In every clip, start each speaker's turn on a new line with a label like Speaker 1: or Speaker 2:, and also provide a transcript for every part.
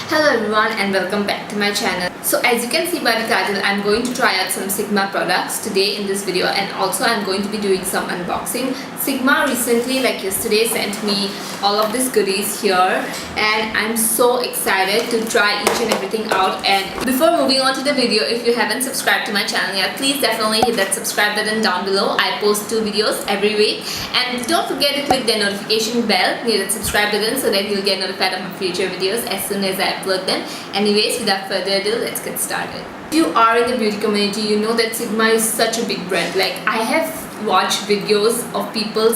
Speaker 1: Hello everyone and welcome back to my channel. So as you can see by the title, I'm going to try out some Sigma products today in this video, and also I'm going to be doing some unboxing. Sigma recently, like yesterday, sent me all of these goodies here and I'm so excited to try each and everything out. And before moving on to the video, if you haven't subscribed to my channel yet, please definitely hit that subscribe button down below. I post 2 videos every week, and don't forget to click the notification bell near that subscribe button so that you'll get notified of my future videos as soon as I upload them. Anyways, without further ado, let's get started. If you are in the beauty community, you know that Sigma is such a big brand. Like, I have watched videos of people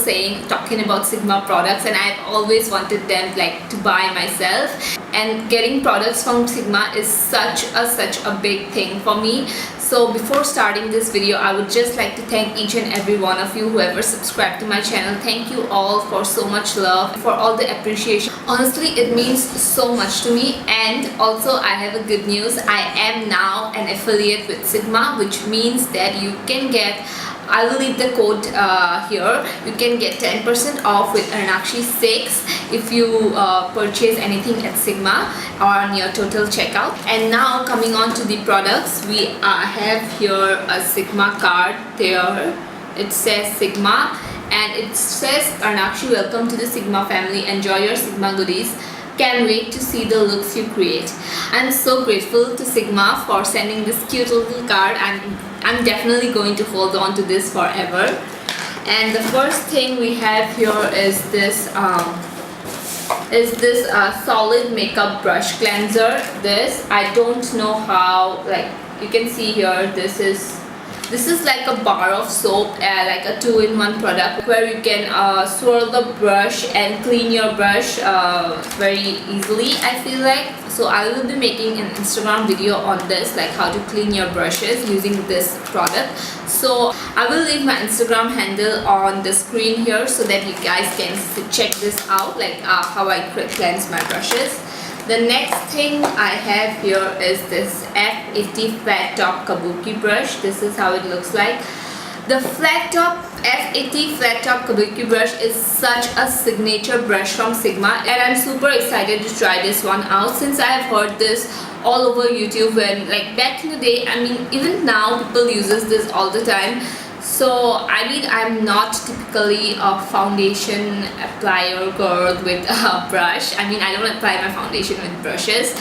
Speaker 1: talking about Sigma products, and I've always wanted them to buy myself, and getting products from Sigma is such a big thing for me. So before starting this video, I would just like to thank each and every one of you whoever subscribed to my channel. Thank you all for so much love, for all the appreciation. Honestly, it means so much to me. And also, I have a good news. I am now an affiliate with Sigma, which means that you can get, I will leave the code here. You can get 10% off with Arnakshi 6 if you purchase anything at Sigma or on your total checkout. And now coming on to the products, we have here a Sigma card there. It says Sigma and it says, Arnakshi, welcome to the Sigma family. Enjoy your Sigma goodies. Can't wait to see the looks you create. I'm so grateful to Sigma for sending this cute little card. I'm definitely going to hold on to this forever. And the first thing we have here is this solid makeup brush cleanser. This, I don't know how, you can see here, this is like a bar of soap, like a 2-in-1 product where you can swirl the brush and clean your brush very easily, I feel like. So I will be making an Instagram video on this, like how to clean your brushes using this product. So I will leave my Instagram handle on the screen here so that you guys can check this out, like how I cleanse my brushes. The next thing I have here is this F80 flat top Kabuki brush. This is how it looks like. The flat top F80 flat top Kabuki brush is such a signature brush from Sigma, and I'm super excited to try this one out since I have heard this all over YouTube. When back in the day, I mean even now people uses this all the time. So I'm not typically a foundation applier girl with a brush. I don't apply my foundation with brushes,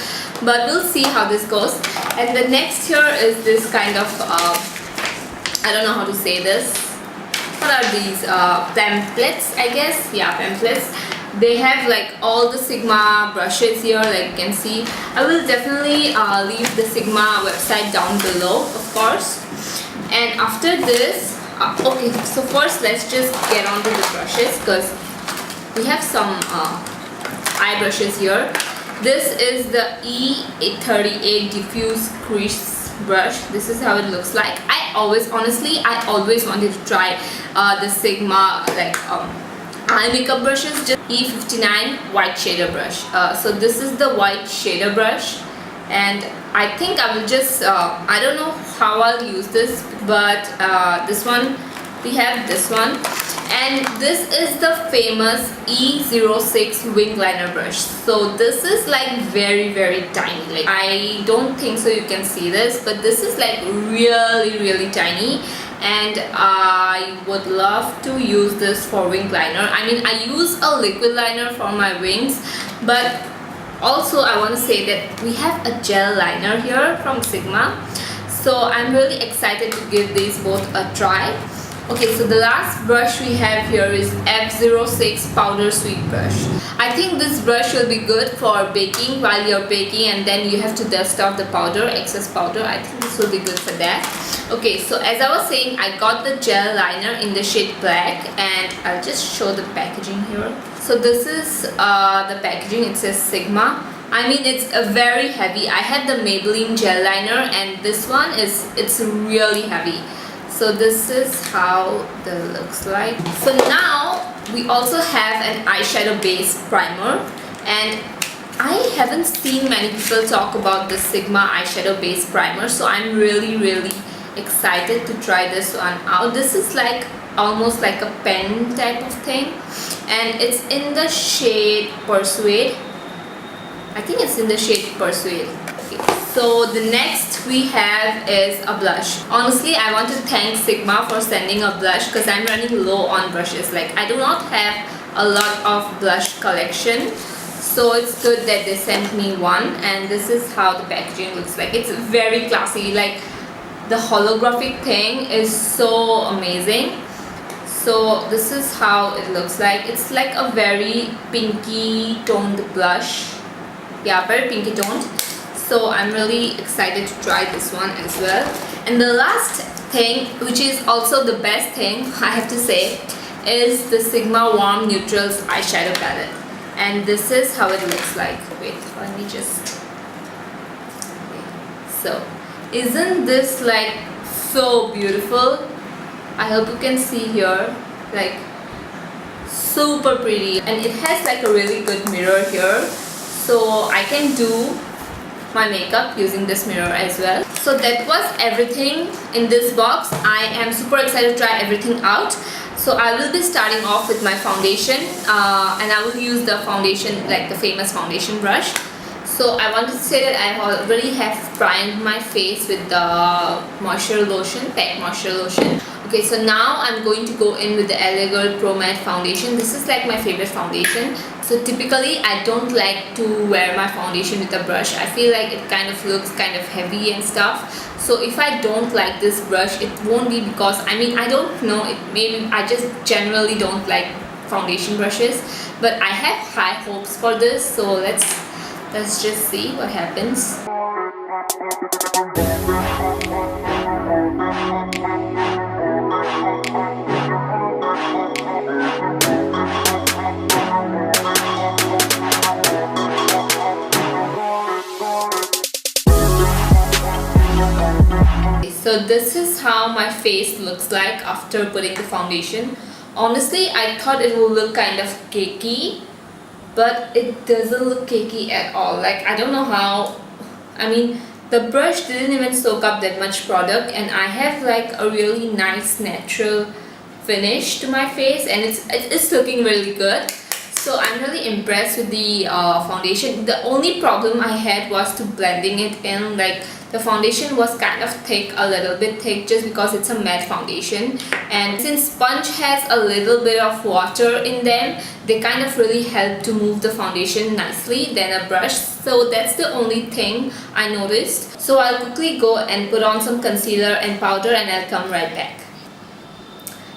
Speaker 1: but we'll see how this goes. And the next here is this kind of I don't know how to say this. What are these? Pamphlets, I guess. Yeah, pamphlets. They have all the Sigma brushes here, like you can see. I will definitely leave the Sigma website down below, of course. And after this, okay, so first let's just get on to the brushes, because we have some eye brushes here. This is the E38 Diffuse Crease brush. This is how it looks like. I always wanted to try the Sigma eye makeup brushes. Just E59 white shader brush. So this is the white shader brush, and I think I will just I don't know how I'll use this, but this one, we have this one, and this is the famous E06 wing liner brush. So this is very tiny. I don't think so you can see this, but this is really tiny, and I would love to use this for wing liner. I use a liquid liner for my wings, but also I want to say that we have a gel liner here from Sigma, so I'm really excited to give these both a try. Okay, so the last brush we have here is F06 powder sweet brush. I think this brush will be good for baking, while you're baking and then you have to dust off the powder, excess powder. I think this will be good for that. Okay, so as I was saying, I got the gel liner in the shade black, and I'll just show the packaging here. So this is the packaging. It says Sigma. It's a very heavy. I had the Maybelline gel liner, and this one it's really heavy. So this is how it looks like. So now we also have an eyeshadow base primer, and I haven't seen many people talk about the Sigma eyeshadow base primer, so I'm really excited to try this one out. This is almost like a pen type of thing, and it's in the shade Persuade. I think it's in the shade Persuade. Okay. So the next we have is a blush. Honestly, I want to thank Sigma for sending a blush because I'm running low on brushes. Like, I do not have a lot of blush collection, so it's good that they sent me one. And this is how the packaging looks like. It's very classy. Like, the holographic thing is so amazing. So this is how it looks like. It's like a very pinky toned blush. Yeah, very pinky toned. So I'm really excited to try this one as well. And the last thing, which is also the best thing I have to say, is the Sigma Warm Neutrals eyeshadow palette. And this is how it looks like. Wait, let me just... Okay. So, isn't this like so beautiful? I hope you can see here. Like, super pretty. And it has like a really good mirror here. So I can do my makeup using this mirror as well. So that was everything in this box. I am super excited to try everything out. So I will be starting off with my foundation, and I will use the foundation, like the famous foundation brush. So I wanted to say that I already have primed my face with the moisture lotion, PEC moisture lotion. Okay, so now I'm going to go in with the LA Girl Pro Matte foundation. This is like my favorite foundation. So typically I don't like to wear my foundation with a brush. I feel like it kind of looks kind of heavy and stuff. So if I don't like this brush, it won't be because, I mean, I don't know, it maybe I just generally don't like foundation brushes. But I have high hopes for this, so let's just see what happens. So this is how my face looks like after putting the foundation. Honestly, I thought it would look kind of cakey, but it doesn't look cakey at all. Like, I don't know how, I mean, the brush didn't even soak up that much product, and I have like a really nice natural finish to my face, and it's looking really good. So I'm really impressed with the foundation. The only problem I had was to blending it in. Like, the foundation was kind of thick, a little bit thick, just because it's a matte foundation. And since sponge has a little bit of water in them, they kind of really help to move the foundation nicely than a brush. So that's the only thing I noticed. So I'll quickly go and put on some concealer and powder, and I'll come right back.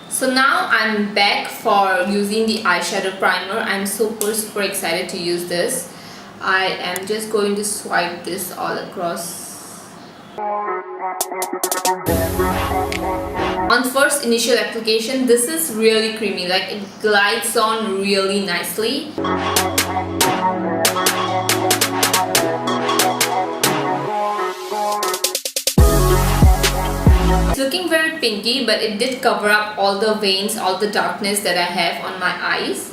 Speaker 1: So now I'm back for using the eyeshadow primer. I'm super excited to use this. I am just going to swipe this all across. On first initial application, this is really creamy, like it glides on really nicely. It's looking very pinky, but it did cover up all the veins, all the darkness that I have on my eyes.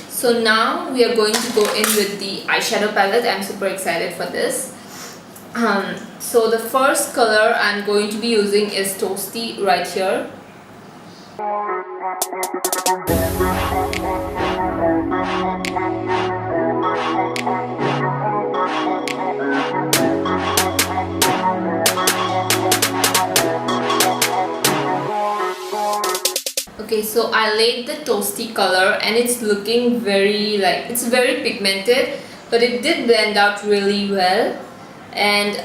Speaker 1: So now we are going to go in with the eyeshadow palette. I'm super excited for this. So the first color I'm going to be using is Toasty right here. Okay, so I laid the Toasty color, and it's looking very, like, it's very pigmented, but it did blend out really well. And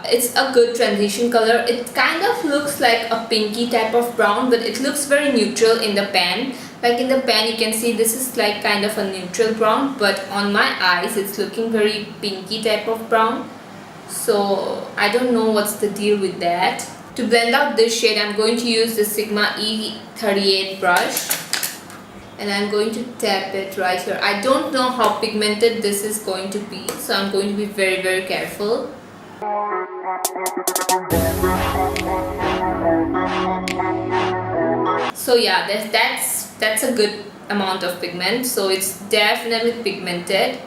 Speaker 1: it's a good transition color. It kind of looks like a pinky type of brown, but it looks very neutral in the pan. Like in the pan you can see this is like kind of a neutral brown, but on my eyes it's looking very pinky type of brown. So I don't know what's the deal with that. To blend out this shade, I'm going to use the Sigma E38 brush, and I'm going to tap it right here. I don't know how pigmented this is going to be, so I'm going to be very careful. So yeah, that's a good amount of pigment, so it's definitely pigmented.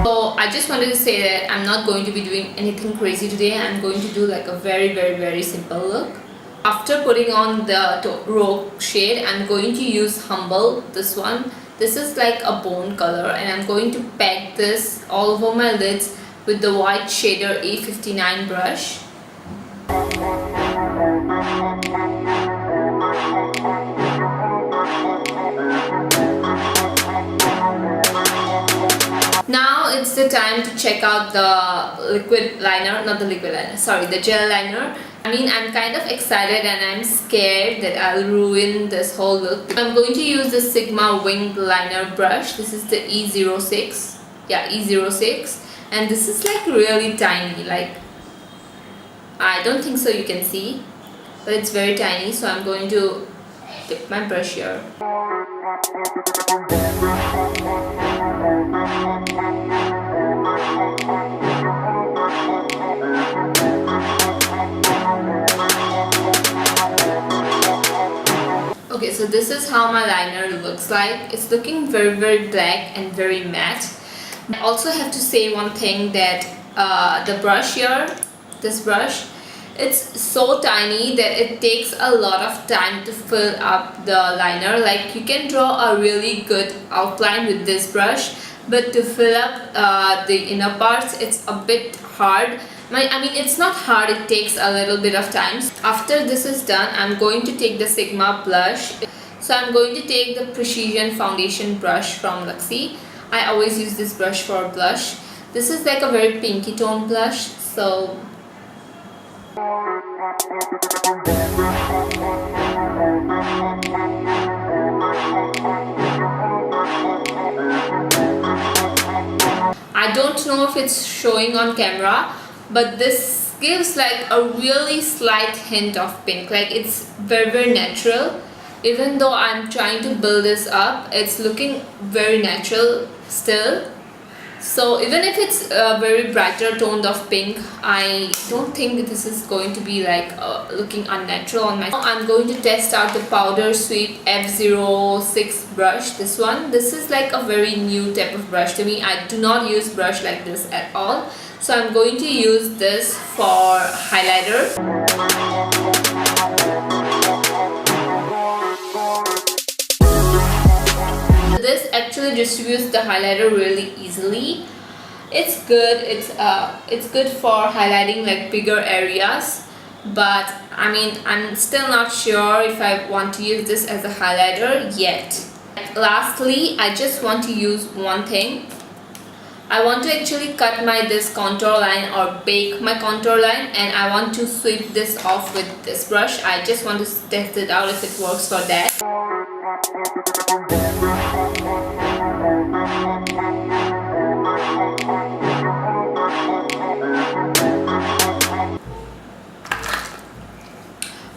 Speaker 1: So I just want wanted to say that I'm not going to be doing anything crazy today. I'm going to do like a very simple look. After putting on the Rogue shade, I'm going to use Humble, this one. This is like a bone color, and I'm going to pack this all over my lids with the white shader A59 brush. Now it's the time to check out the liquid liner, not the liquid liner, sorry, the gel liner. I mean, I'm kind of excited and I'm scared that I'll ruin this whole look. I'm going to use the Sigma winged liner brush. This is the E06. Yeah, E06. And this is like really tiny, like, I don't think so you can see, but it's very tiny. So I'm going to dip my brush here. Okay, so this is how my liner looks like. It's looking very black and very matte. I also have to say one thing, that the brush here, this brush, it's so tiny that it takes a lot of time to fill up the liner. Like, you can draw a really good outline with this brush, but to fill up the inner parts, it's a bit hard. I mean, it's not hard, it takes a little bit of time. After this is done, I'm going to take the Sigma blush. So I'm going to take the Precision Foundation brush from Luxie. I always use this brush for blush. This is like a very pinky tone blush, so I don't know if it's showing on camera, but this gives like a really slight hint of pink. Like, it's very natural. Even though I'm trying to build this up, it's looking very natural still. So even if it's a very brighter toned of pink, I don't think this is going to be like looking unnatural on my. Now I'm going to test out the Powder Sweep F06 brush. This one. This is like a very new type of brush to me. I do not use brush like this at all. So I'm going to use this for highlighter. This actually distributes the highlighter really easily. It's good. It's good for highlighting like bigger areas, but I mean, I'm still not sure if I want to use this as a highlighter yet. Lastly, I just want to use one thing. I want to actually cut this contour line or bake my contour line, and I want to sweep this off with this brush. I just want to test it out if it works for that.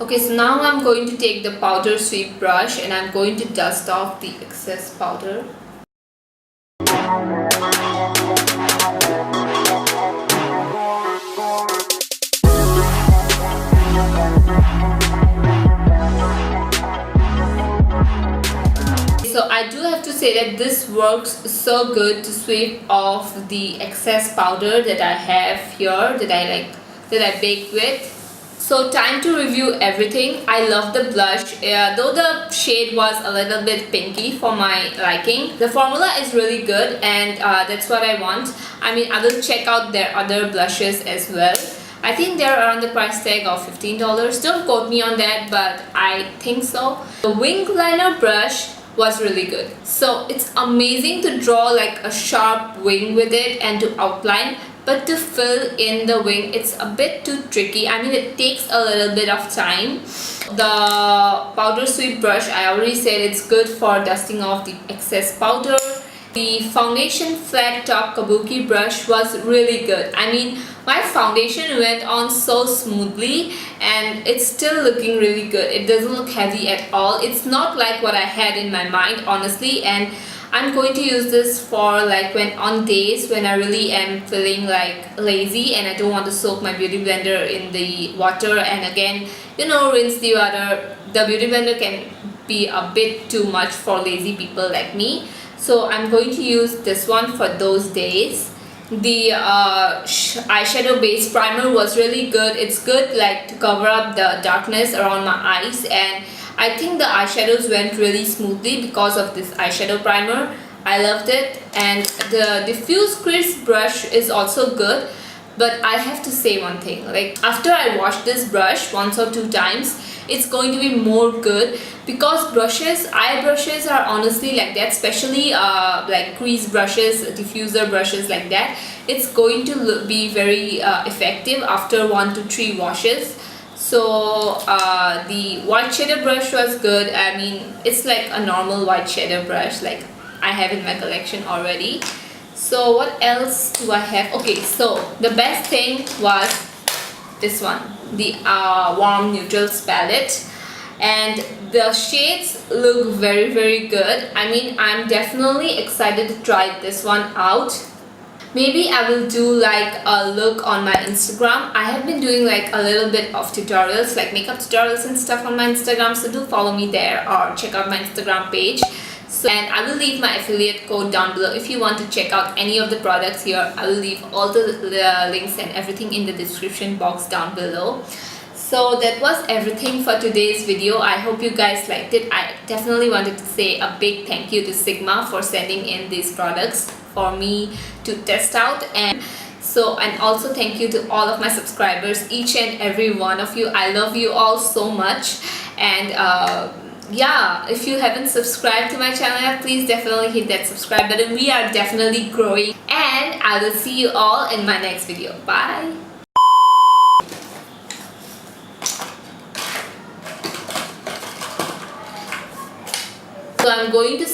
Speaker 1: Okay, so now I'm going to take the Powder Sweep brush and I'm going to dust off the excess powder. So I do have to say that this works so good to sweep off the excess powder that I have here, that I baked with. So time to review everything. I love the blush, though the shade was a little bit pinky for my liking. The formula is really good, and that's what I want. I mean, I will check out their other blushes as well. I think they're around the price tag of $15. Don't quote me on that, but I think so. The wing liner brush was really good. So it's amazing to draw like a sharp wing with it and to outline, but to fill in the wing, it's a bit too tricky. I mean, it takes a little bit of time. The Powder Sweep brush, I already said it's good for dusting off the excess powder. The foundation flat top Kabuki brush was really good. I mean, my foundation went on so smoothly and it's still looking really good. It doesn't look heavy at all. It's not like what I had in my mind, honestly, and I'm going to use this for like on days when I really am feeling like lazy and I don't want to soak my beauty blender in the water and again, you know, rinse the water. The beauty blender can be a bit too much for lazy people like me. So I'm going to use this one for those days. the eyeshadow base primer was really good. It's good like to cover up the darkness around my eyes, and I think the eyeshadows went really smoothly because of this eyeshadow primer. I loved it. And the diffuse crease brush is also good, but I have to say one thing, like after I wash this brush once or two times, it's going to be more good, because eye brushes are honestly like that, especially like crease brushes, diffuser brushes like that. It's going to be very effective after 1 to 3 washes. So the white shader brush was good. I mean, it's like a normal white shader brush like I have in my collection already. So what else do I have? Okay, so the best thing was this one, the warm neutrals palette, and the shades look very good. I mean, I'm definitely excited to try this one out. Maybe I will do like a look on my Instagram. I have been doing like a little bit of tutorials, like makeup tutorials and stuff on my Instagram, so do follow me there or check out my Instagram page. So, and I will leave my affiliate code down below if you want to check out any of the products here. I will leave all the links and everything in the description box down below. So that was everything for today's video. I hope you guys liked it. I definitely wanted to say a big thank you to Sigma for sending in these products for me to test out. And also thank you to all of my subscribers, each and every one of you. I love you all so much. And yeah, if you haven't subscribed to my channel yet, please definitely hit that subscribe button. We are definitely growing, and I will see you all in my next video. Bye. So I'm going to